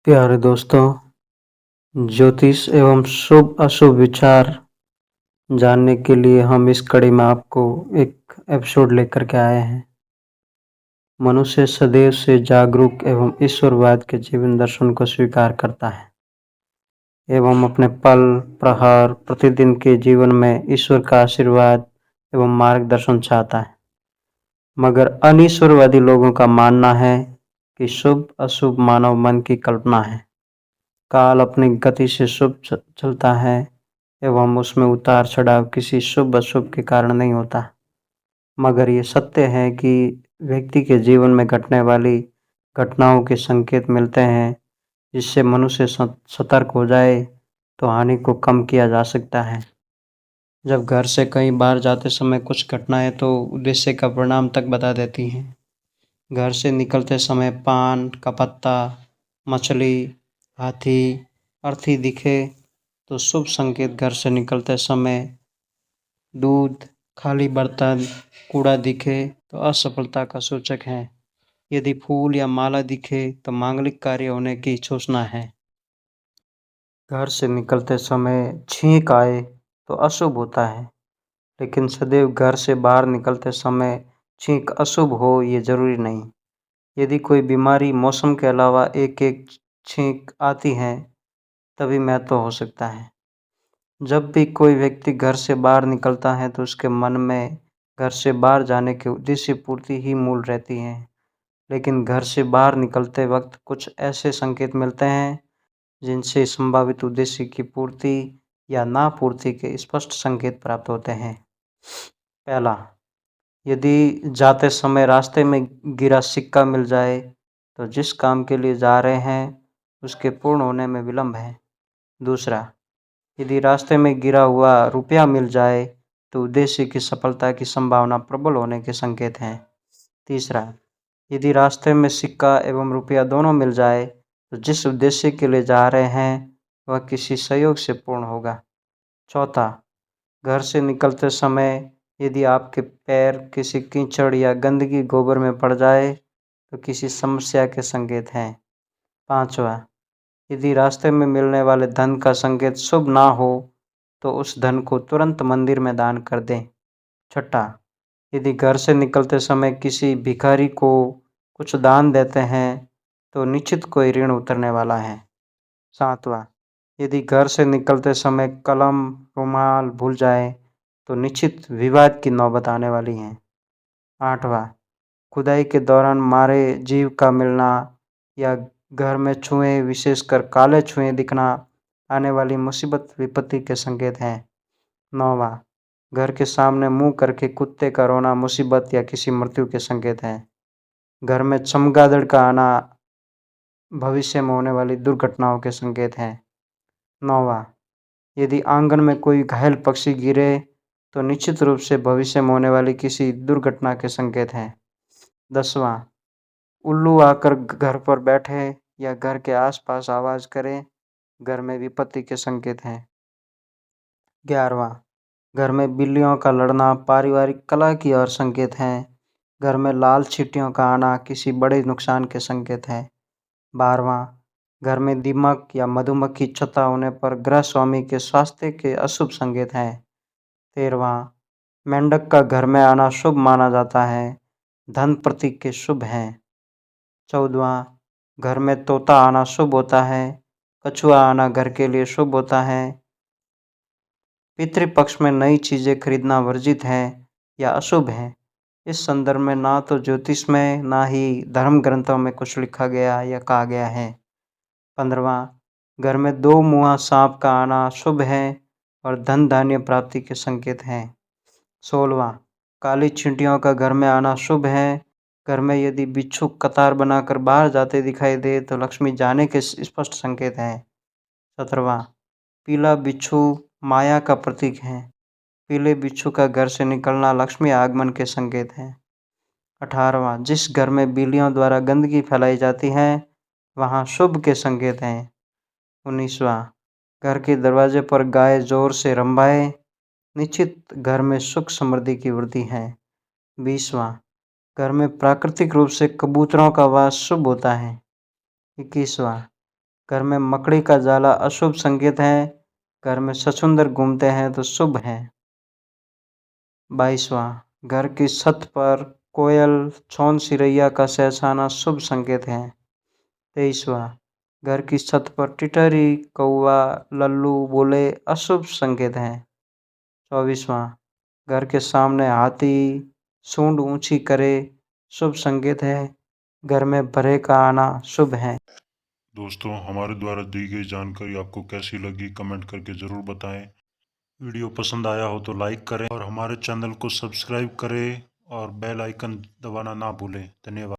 प्यारे दोस्तों, ज्योतिष एवं शुभ अशुभ विचार जानने के लिए हम इस कड़ी में आपको एक एपिसोड लेकर के आए हैं। मनुष्य सदैव से जागरूक एवं ईश्वरवाद के जीवन दर्शन को स्वीकार करता है एवं अपने पल, प्रहर, प्रतिदिन के जीवन में ईश्वर का आशीर्वाद एवं मार्गदर्शन चाहता है। मगर अनीश्वरवादी लोगों का मानना है कि शुभ अशुभ मानव मन की कल्पना है। काल अपनी गति से शुभ चलता है एवं उसमें उतार चढ़ाव किसी शुभ अशुभ के कारण नहीं होता। मगर ये सत्य है कि व्यक्ति के जीवन में घटने वाली घटनाओं के संकेत मिलते हैं, जिससे मनुष्य सतर्क हो जाए तो हानि को कम किया जा सकता है। जब घर से कई बार जाते समय कुछ घटनाएं तो उद्देश्य का परिणाम तक बता देती हैं। घर से निकलते समय पान का पत्ता, मछली, हाथी, अर्थी दिखे तो शुभ संकेत। घर से निकलते समय दूध, खाली बर्तन, कूड़ा दिखे तो असफलता का सूचक है। यदि फूल या माला दिखे तो मांगलिक कार्य होने की सूचना है। घर से निकलते समय छींक आए तो अशुभ होता है, लेकिन सदैव घर से बाहर निकलते समय छींक अशुभ हो ये जरूरी नहीं। यदि कोई बीमारी मौसम के अलावा एक एक छींक आती है तभी महत्व हो सकता है। जब भी कोई व्यक्ति घर से बाहर निकलता है तो उसके मन में घर से बाहर जाने के उद्देश्य पूर्ति ही मूल रहती है। लेकिन घर से बाहर निकलते वक्त कुछ ऐसे संकेत मिलते हैं जिनसे संभावित उद्देश्य की पूर्ति या ना पूर्ति के स्पष्ट संकेत प्राप्त होते हैं। पहला, यदि जाते समय रास्ते में गिरा सिक्का मिल जाए तो जिस काम के लिए जा रहे हैं उसके पूर्ण होने में विलंब है। दूसरा, यदि रास्ते में गिरा हुआ रुपया मिल जाए तो उद्देश्य की सफलता की संभावना प्रबल होने के संकेत हैं। तीसरा, यदि रास्ते में सिक्का एवं रुपया दोनों मिल जाए तो जिस उद्देश्य के लिए जा रहे हैं वह किसी सहयोग से पूर्ण होगा। चौथा, घर से निकलते समय यदि आपके पैर किसी कीचड़ या गंदगी गोबर में पड़ जाए तो किसी समस्या के संकेत हैं। पांचवा, यदि रास्ते में मिलने वाले धन का संकेत शुभ ना हो तो उस धन को तुरंत मंदिर में दान कर दें। छठा, यदि घर से निकलते समय किसी भिखारी को कुछ दान देते हैं तो निश्चित कोई ऋण उतरने वाला है। सातवां, यदि घर से निकलते समय कलम, रुमाल भूल जाए तो निश्चित विवाद की नौबत आने वाली है। आठवां, खुदाई के दौरान मारे जीव का मिलना या घर में छुएं, विशेषकर काले छुएं दिखना आने वाली मुसीबत विपत्ति के संकेत हैं। नौवां, घर के सामने मुंह करके कुत्ते का रोना मुसीबत या किसी मृत्यु के संकेत हैं। घर में चमगादड़ का आना भविष्य में होने वाली दुर्घटनाओं के संकेत हैं। नौवां, यदि आंगन में कोई घायल पक्षी गिरे तो निश्चित रूप से भविष्य में होने वाली किसी दुर्घटना के संकेत हैं। 10वां, उल्लू आकर घर पर बैठे या घर के आसपास आवाज करे, घर में विपत्ति के संकेत हैं। 11वां, घर में बिल्लियों का लड़ना पारिवारिक कलह की ओर संकेत है। घर में लाल चींटियों का आना किसी बड़े नुकसान के संकेत है। 12वां, घर में दीमक या मधुमक्खी छत्ता होने पर गृह स्वामी के स्वास्थ्य के अशुभ संकेत हैं। 13वां, मेंढक का घर में आना शुभ माना जाता है, धन प्रतीक के शुभ हैं। 14वां, घर में तोता आना शुभ होता है, कछुआ आना घर के लिए शुभ होता है। पितृपक्ष में नई चीजें खरीदना वर्जित है या अशुभ है। इस संदर्भ में ना तो ज्योतिष में ना ही धर्म ग्रंथों में कुछ लिखा गया या कहा गया है। 15वां, घर में दो मुँहा सांप का आना शुभ है और धन धान्य प्राप्ति के संकेत हैं। 16वां, काली चींटियों का घर में आना शुभ है। घर में यदि बिच्छू कतार बनाकर बाहर जाते दिखाई दे तो लक्ष्मी जाने के स्पष्ट संकेत हैं। 17वां, पीला बिच्छू माया का प्रतीक है। पीले बिच्छू का घर से निकलना लक्ष्मी आगमन के संकेत हैं। 18वां, जिस घर में बिल्लियों द्वारा गंदगी फैलाई जाती है वहाँ शुभ के संकेत हैं। 19वां, घर के दरवाजे पर गाय जोर से रंभाए, निश्चित घर में सुख समृद्धि की वृद्धि है। 20वां, घर में प्राकृतिक रूप से कबूतरों का वास शुभ होता है। 21वां, घर में मकड़ी का जाला अशुभ संकेत है, घर में छछूंदर घूमते हैं तो शुभ है। 22वां, घर की छत पर कोयल छौन चिरैया का सहसाना शुभ संकेत है। 23वां, घर की छत पर टिटरी कौवा लल्लू बोले अशुभ संकेत है। 24वां, घर के सामने हाथी सूंड ऊंची करे शुभ संकेत है, घर में भरे का आना शुभ है। दोस्तों, हमारे द्वारा दी गई जानकारी आपको कैसी लगी कमेंट करके ज़रूर बताएं। वीडियो पसंद आया हो तो लाइक करें और हमारे चैनल को सब्सक्राइब करें और बेल आइकन दबाना ना भूलें। धन्यवाद।